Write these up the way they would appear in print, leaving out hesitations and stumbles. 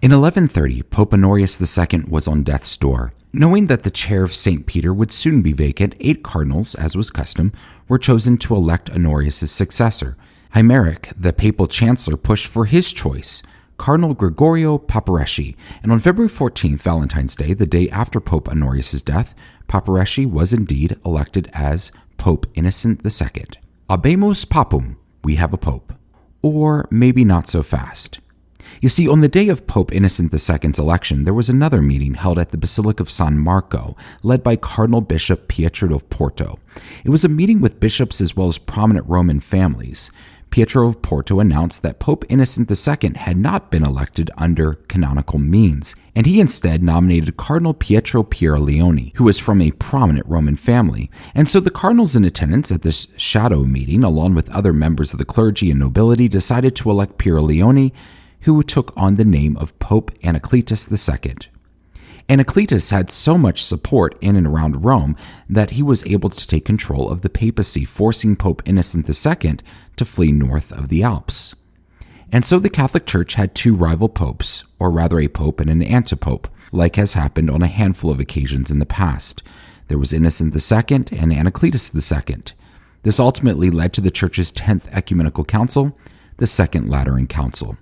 In 1130, Pope Honorius II was on death's door. Knowing that the chair of St. Peter would soon be vacant, 8 cardinals, as was custom, were chosen to elect Honorius' successor. Hibbard, the papal chancellor, pushed for his choice, Cardinal Gregorio Papareschi, and on February 14th, Valentine's Day, the day after Pope Honorius' death, Papareschi was indeed elected as Pope Innocent II. Habemus Papum, we have a pope. Or maybe not so fast. You see, on the day of Pope Innocent II's election, there was another meeting held at the Basilica of San Marco, led by Cardinal Bishop Pietro of Porto. It was a meeting with bishops as well as prominent Roman families. Pietro of Porto announced that Pope Innocent II had not been elected under canonical means, and he instead nominated Cardinal Pietro Pierleoni, who was from a prominent Roman family. And so the cardinals in attendance at this shadow meeting, along with other members of the clergy and nobility, decided to elect Pierleoni, who took on the name of Pope Anacletus II. Anacletus had so much support in and around Rome that he was able to take control of the papacy, forcing Pope Innocent II to flee north of the Alps. And so the Catholic Church had 2 rival popes, or rather a pope and an antipope, like has happened on a handful of occasions in the past. There was Innocent II and Anacletus II. This ultimately led to the Church's 10th Ecumenical Council, the Second Lateran Council.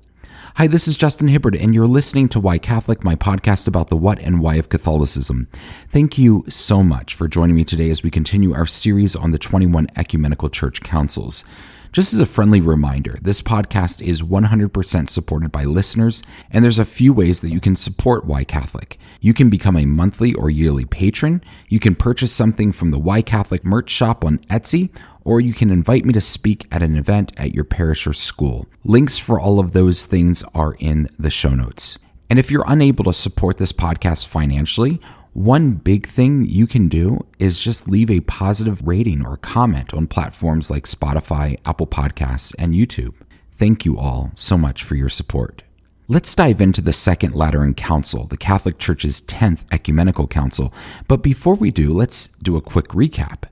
Hi, this is Justin Hibbard, and you're listening to Why Catholic, my podcast about the what and why of Catholicism. Thank you so much for joining me today as we continue our series on the 21 Ecumenical Church Councils. Just as a friendly reminder, this podcast is 100% supported by listeners, and there's a few ways that you can support Why Catholic. You can become a monthly or yearly patron, you can purchase something from the Why Catholic merch shop on Etsy, or you can invite me to speak at an event at your parish or school. Links for all of those things are in the show notes. And if you're unable to support this podcast financially, one big thing you can do is just leave a positive rating or comment on platforms like Spotify, Apple Podcasts, and YouTube. Thank you all so much for your support. Let's dive into the Second Lateran Council, the Catholic Church's 10th Ecumenical Council. But before we do, let's do a quick recap.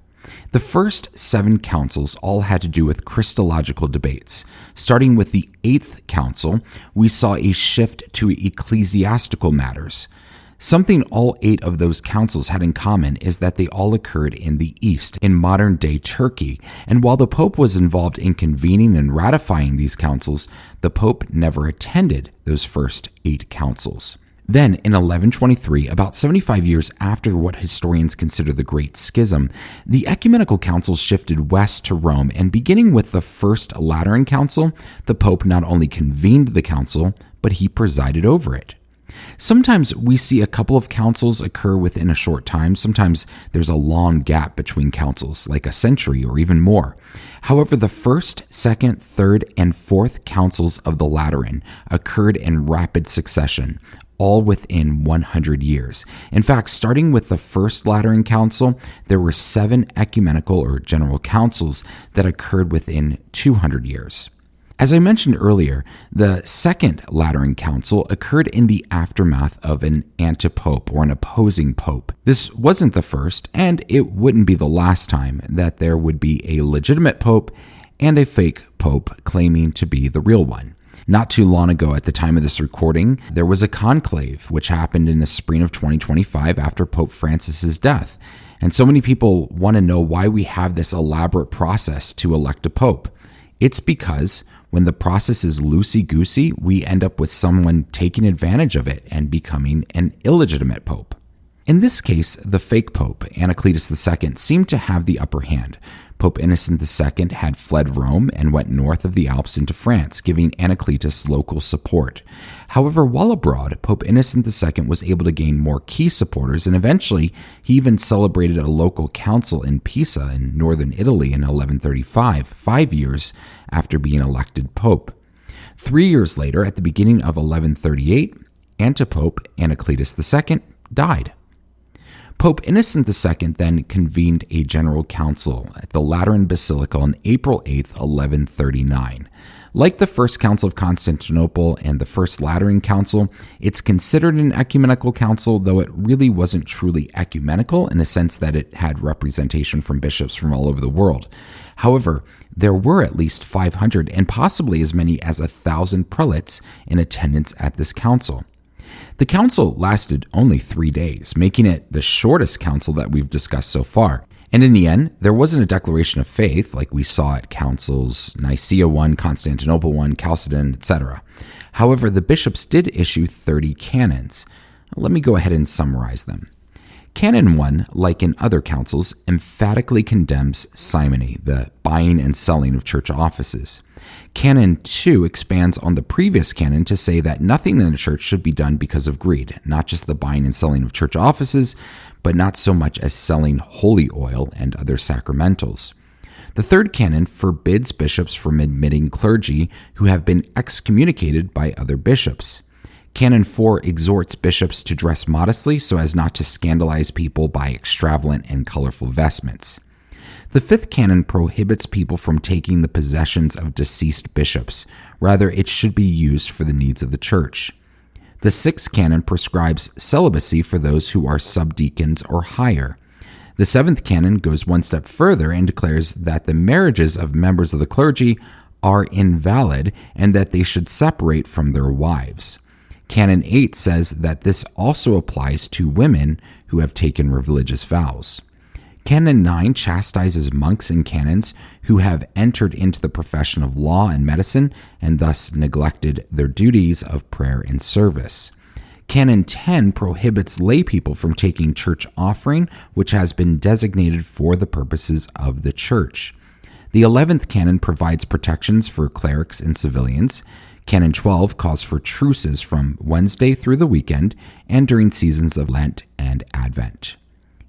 The first 7 councils all had to do with Christological debates. Starting with the 8th council, we saw a shift to ecclesiastical matters. Something all 8 of those councils had in common is that they all occurred in the East, in modern-day Turkey, and while the Pope was involved in convening and ratifying these councils, the Pope never attended those first 8 councils. Then, in 1123, about 75 years after what historians consider the Great Schism, the Ecumenical Councils shifted west to Rome, and beginning with the First Lateran Council, the Pope not only convened the council, but he presided over it. Sometimes we see a couple of councils occur within a short time. Sometimes there's a long gap between councils, like a century or even more. However, the first, second, third, and fourth councils of the Lateran occurred in rapid succession, all within 100 years. In fact, starting with the First Lateran Council, there were 7 ecumenical or general councils that occurred within 200 years. As I mentioned earlier, the Second Lateran Council occurred in the aftermath of an antipope or an opposing pope. This wasn't the first, and it wouldn't be the last time that there would be a legitimate pope and a fake pope claiming to be the real one. Not too long ago, at the time of this recording, there was a conclave which happened in the spring of 2025 after Pope Francis's death. And so many people want to know why we have this elaborate process to elect a pope. It's because when the process is loosey-goosey, we end up with someone taking advantage of it and becoming an illegitimate pope. In this case, the fake pope, Anacletus II, seemed to have the upper hand. Pope Innocent II had fled Rome and went north of the Alps into France, giving Anacletus local support. However, while abroad, Pope Innocent II was able to gain more key supporters, and eventually he even celebrated a local council in Pisa in northern Italy in 1135, 5 years after being elected pope. 3 years later, at the beginning of 1138, Antipope Anacletus II died. Pope Innocent II then convened a general council at the Lateran Basilica on April 8, 1139. Like the First Council of Constantinople and the First Lateran Council, it's considered an ecumenical council, though it really wasn't truly ecumenical in the sense that it had representation from bishops from all over the world. However, there were at least 500 and possibly as many as 1,000 prelates in attendance at this council. The council lasted only 3 days, making it the shortest council that we've discussed so far. And in the end, there wasn't a declaration of faith like we saw at councils Nicaea I, Constantinople I, Chalcedon, etc. However, the bishops did issue 30 canons. Let me go ahead and summarize them. Canon 1, like in other councils, emphatically condemns simony, the buying and selling of church offices. Canon 2 expands on the previous canon to say that nothing in the church should be done because of greed, not just the buying and selling of church offices, but not so much as selling holy oil and other sacramentals. The third canon forbids bishops from admitting clergy who have been excommunicated by other bishops. Canon 4 exhorts bishops to dress modestly so as not to scandalize people by extravagant and colorful vestments. The fifth canon prohibits people from taking the possessions of deceased bishops. Rather, it should be used for the needs of the church. The sixth canon prescribes celibacy for those who are subdeacons or higher. The seventh canon goes one step further and declares that the marriages of members of the clergy are invalid and that they should separate from their wives. Canon 8 says that this also applies to women who have taken religious vows. Canon 9 chastises monks and canons who have entered into the profession of law and medicine and thus neglected their duties of prayer and service. Canon 10 prohibits lay people from taking church offering, which has been designated for the purposes of the church. The 11th canon provides protections for clerics and civilians. Canon 12 calls for truces from Wednesday through the weekend and during seasons of Lent and Advent.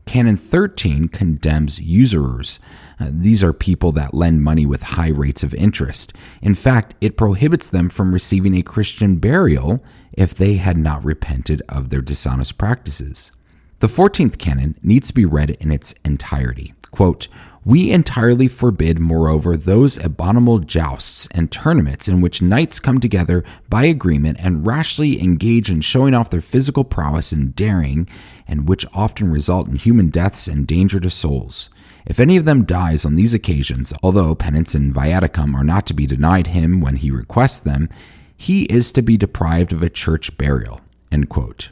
Canon 13 condemns usurers. These are people that lend money with high rates of interest. In fact, it prohibits them from receiving a Christian burial if they had not repented of their dishonest practices. The 14th canon needs to be read in its entirety. Quote, "We entirely forbid, moreover, those abominable jousts and tournaments in which knights come together by agreement and rashly engage in showing off their physical prowess and daring, and which often result in human deaths and danger to souls. If any of them dies on these occasions, although penance and viaticum are not to be denied him when he requests them, he is to be deprived of a church burial." End quote.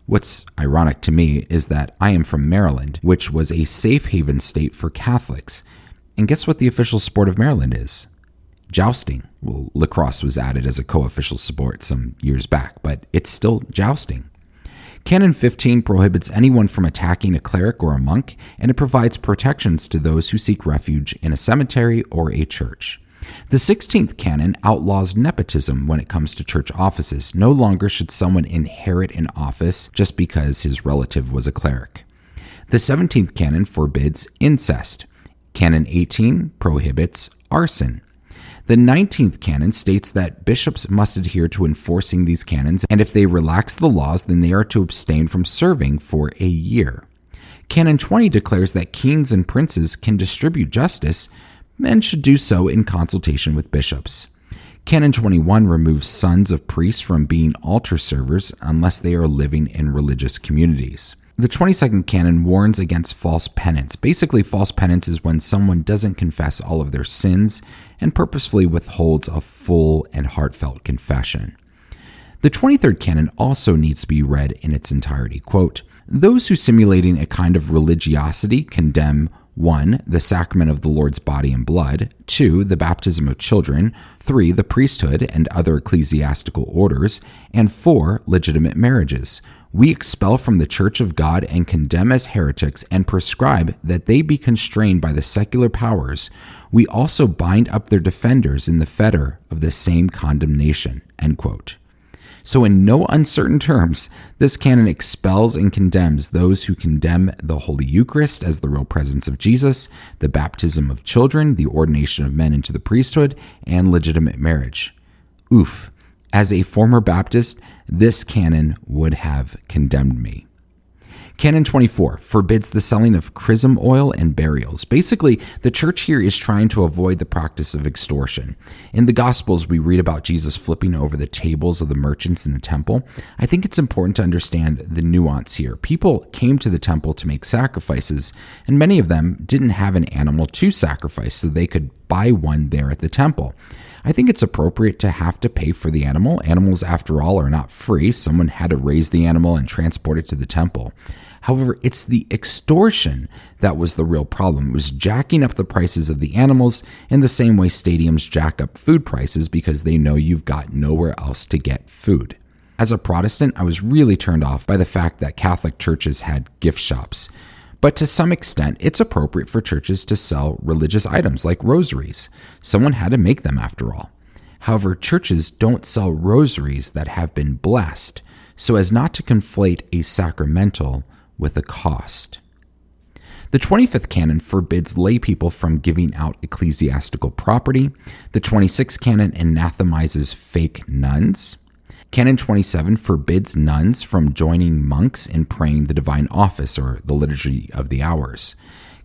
What's ironic to me is that I am from Maryland, which was a safe haven state for Catholics. And guess what the official sport of Maryland is? Jousting. Well, lacrosse was added as a co-official sport some years back, but it's still jousting. Canon 15 prohibits anyone from attacking a cleric or a monk, and it provides protections to those who seek refuge in a cemetery or a church. The 16th canon outlaws nepotism when it comes to church offices. No longer should someone inherit an office just because his relative was a cleric. The 17th canon forbids incest. Canon 18 prohibits arson. The 19th canon states that bishops must adhere to enforcing these canons, and if they relax the laws, then they are to abstain from serving for a year. Canon 20 declares that kings and princes can distribute justice, and should do so in consultation with bishops. Canon 21 removes sons of priests from being altar servers unless they are living in religious communities. The 22nd canon warns against false penance. Basically, false penance is when someone doesn't confess all of their sins and purposefully withholds a full and heartfelt confession. The 23rd canon also needs to be read in its entirety. Quote, "Those who simulating a kind of religiosity condemn 1. The sacrament of the Lord's body and blood. 2. The baptism of children. 3. The priesthood and other ecclesiastical orders. And 4. Legitimate marriages. We expel from the Church of God and condemn as heretics and prescribe that they be constrained by the secular powers. We also bind up their defenders in the fetter of the same condemnation." End quote. So in no uncertain terms, this canon expels and condemns those who condemn the Holy Eucharist as the real presence of Jesus, the baptism of children, the ordination of men into the priesthood, and legitimate marriage. Oof. As a former Baptist, this canon would have condemned me. Canon 24 forbids the selling of chrism oil and burials. Basically, the church here is trying to avoid the practice of extortion. In the Gospels, we read about Jesus flipping over the tables of the merchants in the temple. I think it's important to understand the nuance here. People came to the temple to make sacrifices, and many of them didn't have an animal to sacrifice, so they could buy one there at the temple. I think it's appropriate to have to pay for the animal. Animals, after all, are not free. Someone had to raise the animal and transport it to the temple. However, it's the extortion that was the real problem. It was jacking up the prices of the animals in the same way stadiums jack up food prices because they know you've got nowhere else to get food. As a Protestant, I was really turned off by the fact that Catholic churches had gift shops. But to some extent, it's appropriate for churches to sell religious items like rosaries. Someone had to make them after all. However, churches don't sell rosaries that have been blessed, so as not to conflate a sacramental with a cost. The 25th canon forbids lay people from giving out ecclesiastical property. The 26th canon anathemizes fake nuns. Canon 27 forbids nuns from joining monks in praying the divine office or the liturgy of the hours.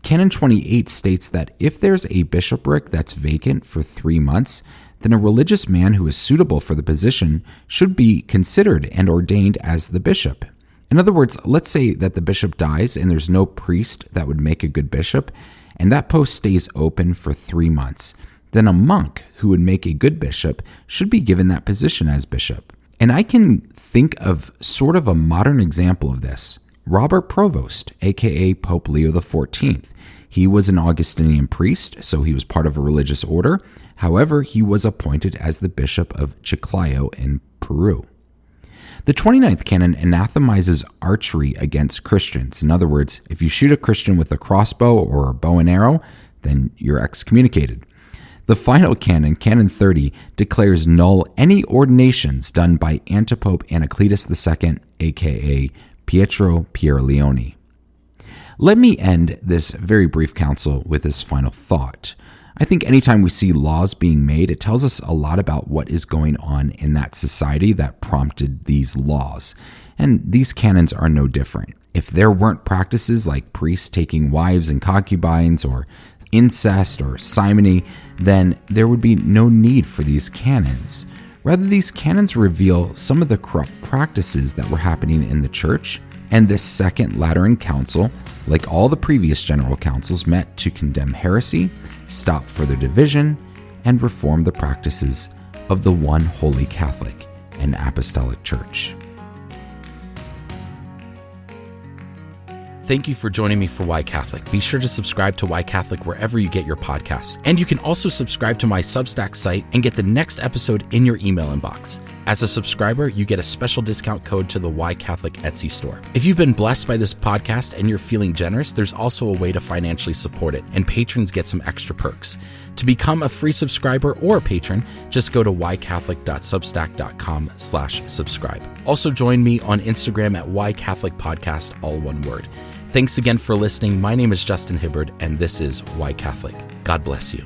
Canon 28 states that if there's a bishopric that's vacant for 3 months, then a religious man who is suitable for the position should be considered and ordained as the bishop. In other words, let's say that the bishop dies and there's no priest that would make a good bishop, and that post stays open for 3 months. Then a monk who would make a good bishop should be given that position as bishop. And I can think of sort of a modern example of this. Robert Provost, aka Pope Leo XIV. He was an Augustinian priest, so he was part of a religious order. However, he was appointed as the Bishop of Chiclayo in Peru. The 29th canon anathemizes archery against Christians. In other words, if you shoot a Christian with a crossbow or a bow and arrow, then you're excommunicated. The final canon, Canon 30, declares null any ordinations done by Antipope Anacletus II, aka Pietro Pierleoni. Let me end this very brief council with this final thought. I think anytime we see laws being made, it tells us a lot about what is going on in that society that prompted these laws. And these canons are no different. If there weren't practices like priests taking wives and concubines or incest or simony, then there would be no need for these canons. Rather, these canons reveal some of the corrupt practices that were happening in the church, and this Second Lateran Council, like all the previous general councils, met to condemn heresy, stop further division, and reform the practices of the one holy Catholic and Apostolic Church. Thank you for joining me for Why Catholic. Be sure to subscribe to Why Catholic wherever you get your podcasts. And you can also subscribe to my Substack site and get the next episode in your email inbox. As a subscriber, you get a special discount code to the Why Catholic Etsy store. If you've been blessed by this podcast and you're feeling generous, there's also a way to financially support it, and patrons get some extra perks. To become a free subscriber or a patron, just go to whycatholic.substack.com/subscribe. Also join me on Instagram at Why Catholic Podcast, all one word. Thanks again for listening. My name is Justin Hibbard, and this is Why Catholic. God bless you.